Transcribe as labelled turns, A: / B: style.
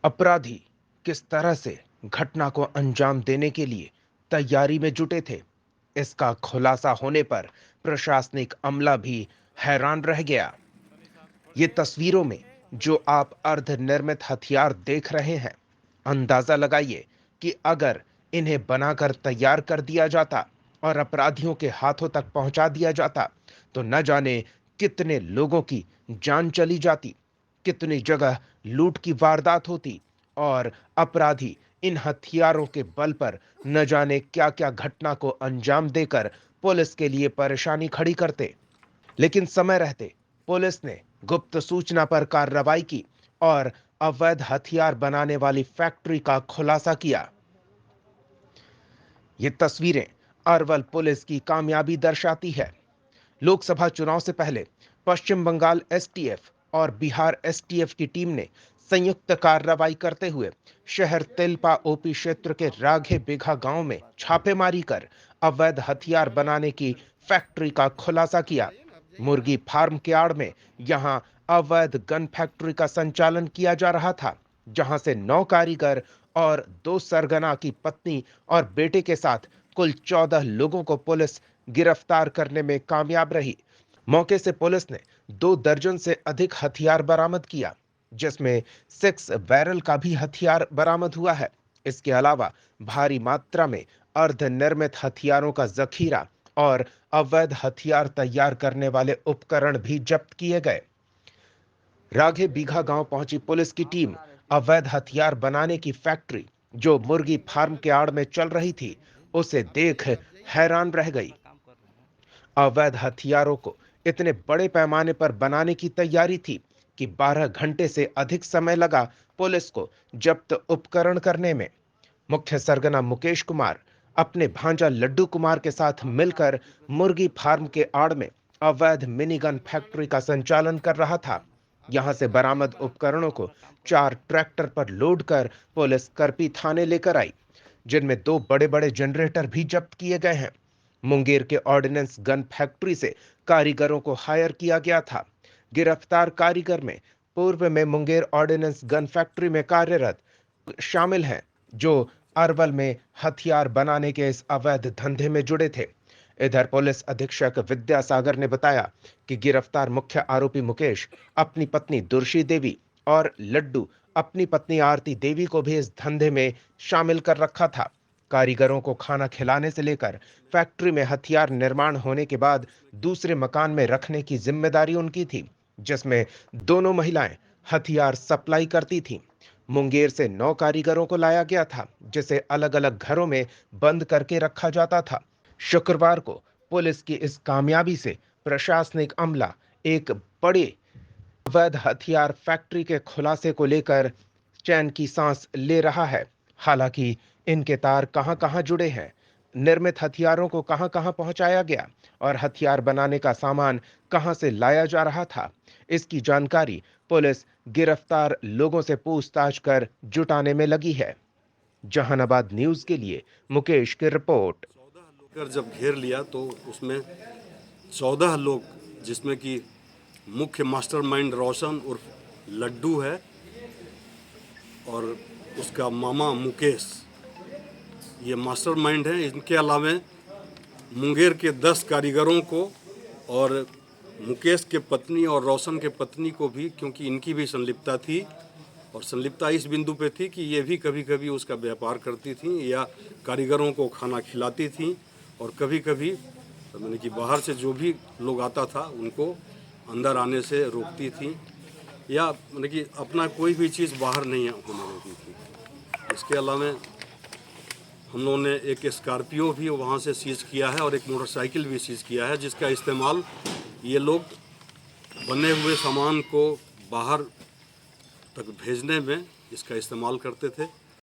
A: अपराधी किस तरह से घटना को अंजाम देने के लिए तैयारी में जुटे थे, इसका खुलासा होने पर प्रशासनिक अमला भी हैरान रह गया। ये तस्वीरों में जो आप अर्धनिर्मित हथियार देख रहे हैं, अंदाजा लगाइए कि अगर इन्हें बनाकर तैयार कर दिया जाता और अपराधियों के हाथों तक पहुंचा दिया जाता, तो न जाने कितने लोगों की जान चली जाती, कितनी जगह लूट की वारदात होती और अपराधी इन हथियारों के बल पर न जाने क्या-क्या घटना को अंजाम देकर पुलिस के लिए परेशानी खड़ी करते। लेकिन समय रहते पुलिस ने गुप्त सूचना पर कार्रवाई की और अवैध हथियार बनाने वाली फैक्ट्री का खुलासा किया। ये तस्वीरें अरवल पुलिस की कामयाबी दर्शाती है। लोकसभा चुनाव से पहले पश्चिम बंगाल एसटीएफ और बिहार एसटीएफ की टीम ने संयुक्त कार्रवाई करते हुए शहर तेलपा ओपी क्षेत्र के राघे बिघा गांव में छापेमारी कर अवैध हथियार बनाने की फैक्ट्री का खुलासा किया। मुर्गी फार्म के आड़ में यहां अवैध गन फैक्ट्री का संचालन किया जा रहा था, जहां से 9 कारीगर और 2 सरगना की पत्नी और बेटे के साथ कुल 14 लोगों को पुलिस गिरफ्तार करने में कामयाब रही। मौके से पुलिस ने 2 दर्जन से अधिक हथियार बरामद किया, जिसमें 6 बैरल का भी हथियार बरामद हुआ है। इसके अलावा भारी मात्रा में अर्धनिर्मित हथियारों का जखीरा और अवैध हथियार तैयार करने वाले उपकरण भी जब्त किए गए। राघे बीघा गांव पहुंची पुलिस की टीम अवैध हथियार बनाने की फैक्ट्री, जो मुर्गी फार्म के आड़ में चल रही थी, उसे देख हैरान रह गई। अवैध हथियारों को इतने बड़े पैमाने पर बनाने की तैयारी थी कि 12 घंटे से अधिक समय लगा पुलिस को जब्त उपकरण करने में। मुख्य सरगना मुकेश कुमार अपने भांजा लड्डू कुमार के साथ मिलकर मुर्गी फार्म के आड़ में अवैध मिनीगन फैक्ट्री का संचालन कर रहा था। यहां से बरामद उपकरणों को 4 ट्रैक्टर पर लोड कर पुलिस करपी थाने लेकर आई, जिनमें 2 बड़े-बड़े जनरेटर भी जब्त किए गए हैं। मुंगेर के ऑर्डिनेंस गन फैक्ट्री से कारीगरों को हायर किया गया था। गिरफ्तार कारीगर में पूर्व में मुंगेर ऑर्डिनेंस गन फैक्ट्री में कार्यरत शामिल हैं, जो अरवल में हथियार बनाने के इस अवैध धंधे में जुड़े थे। इधर पुलिस अधीक्षक विद्यासागर ने बताया कि गिरफ्तार मुख्य आरोपी मुकेश अपनी पत्नी दुर्शी देवी और लड्डू अपनी पत्नी आरती देवी को भी इस धंधे में शामिल कर रखा था। कारीगरों को खाना खिलाने से लेकर फैक्ट्री में हथियार निर्माण होने के बाद दूसरे मकान में रखने की जिम्मेदारी उनकी थी, जिसमें दोनों महिलाएं हथियार सप्लाई करती थीं। मुंगेर से 9 कारीगरों को लाया गया था, जिसे अलग-अलग घरों में बंद करके रखा जाता था। शुक्रवार को पुलिस की इस कामयाबी से प्रशासनिक अमला एक बड़े अवैध हथियार फैक्ट्री के खुलासे को लेकर चैन की सांस ले रहा है। हालांकि इनके तार कहां-कहां जुड़े हैं, निर्मित हथियारों को कहां-कहां पहुंचाया गया और हथियार बनाने का सामान कहां से लाया जा रहा था, इसकी जानकारी पुलिस गिरफ्तार लोगों से पूछताछ कर जुटाने में लगी है। जहानाबाद न्यूज के लिए मुकेश की रिपोर्ट।
B: 14 लोग जब घेर लिया तो उसमें 14 लोग, जिसमें कि मुख्य मास्टरमाइंड रोशन उर्फ लड्डू है और उसका मामा मुकेश, ये मास्टरमाइंड है। इनके अलावा मुंगेर के 10 कारीगरों को और मुकेश के पत्नी और रोशन के पत्नी को भी, क्योंकि इनकी भी संलिप्तता थी और संलिप्तता इस बिंदु पे थी कि ये भी कभी कभी उसका व्यापार करती थी या कारीगरों को खाना खिलाती थी और कभी कभी मैंने कि बाहर से जो भी लोग आता था उनको अंदर आने से रोकती थी या मैंने कि अपना कोई भी चीज़ बाहर नहीं होने देती थी। इसके अलावा हम लोगों ने एक स्कॉर्पियो भी वहाँ से सीज किया है और एक मोटरसाइकिल भी सीज किया है, जिसका इस्तेमाल ये लोग बने हुए सामान को बाहर तक भेजने में इसका इस्तेमाल करते थे।